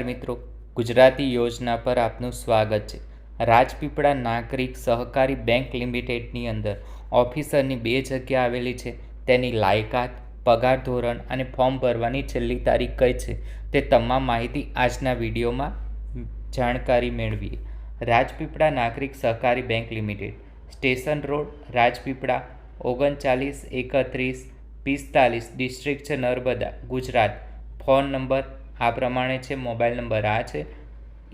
મિત્રો, ગુજરાતી યોજના પર આપનું સ્વાગત છે। રાજપીપળા નાગરિક સહકારી બેંક લિમિટેડની અંદર ઓફિસરની 2 જગ્યા આવેલી છે। તેની લાયકાત, પગાર ધોરણ અને ફોર્મ ભરવાની છેલ્લી તારીખ કઈ છે તે તમામ માહિતી આજના વિડીયોમાં જાણકારી મેળવીએ। રાજપીપળા નાગરિક સહકારી bank limited, station road, Rajpipla 393145, district છે નર્મદા, ગુજરાત। ફોન નંબર આ પ્રમાણે છે, મોબાઈલ નંબર આ છે,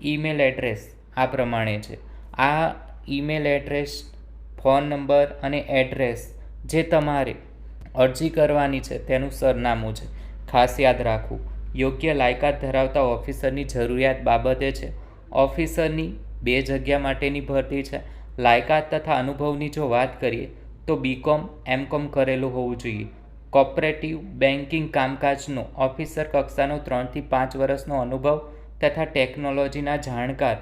ઈમેલ એડ્રેસ આ પ્રમાણે છે। આ ઈમેલ એડ્રેસ, ફોન નંબર અને એડ્રેસ જે તમારે અરજી કરવાની છે તેનું સરનામું છે, ખાસ યાદ રાખવું। યોગ્ય લાયકાત ધરાવતા ઓફિસરની જરૂરિયાત બાબતે છે। ઓફિસરની 2 જગ્યા માટેની ભરતી છે। લાયકાત તથા અનુભવની જો વાત કરીએ તો BCom MCom કરેલું હોવું જોઈએ। કોઓપરેટિવ બેન્કિંગ કામકાજનો ઓફિસર કક્ષાનો 3 થી 5 વર્ષનો અનુભવ તથા ટેકનોલોજીના જાણકાર।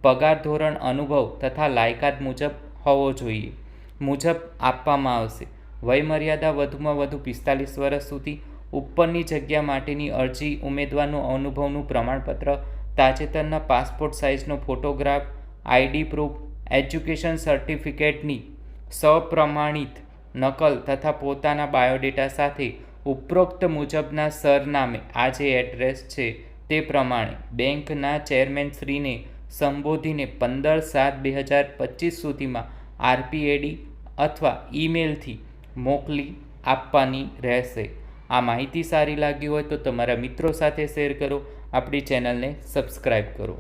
પગાર ધોરણ અનુભવ તથા લાયકાત મુજબ હોવો જોઈએ મુજબ આપવામાં આવશે। વયમર્યાદા વધુમાં વધુ 45 વર્ષ સુધી। ઉપરની જગ્યા માટેની અરજી ઉમેદવારનું અનુભવનું પ્રમાણપત્ર, તાજેતરના પાસપોર્ટ સાઇઝનો ફોટોગ્રાફ, ID પ્રૂફ, એજ્યુકેશન સર્ટિફિકેટની સપ્રમાણિત નકલ તથા પોતાના બાયોડેટા સાથે ઉપરોક્ત મુજબના સરનામે આ જે એડ્રેસ છે તે પ્રમાણે બેંકના ચેરમેનશ્રીને સંબોધીને 15/7/2025 સુધીમાં RPAD અથવા ઈમેલથી મોકલી આપવાની રહેશે। આ માહિતી સારી લાગી હોય તો તમારા મિત્રો સાથે શેર કરો, આપણી ચેનલને સબસ્ક્રાઈબ કરો।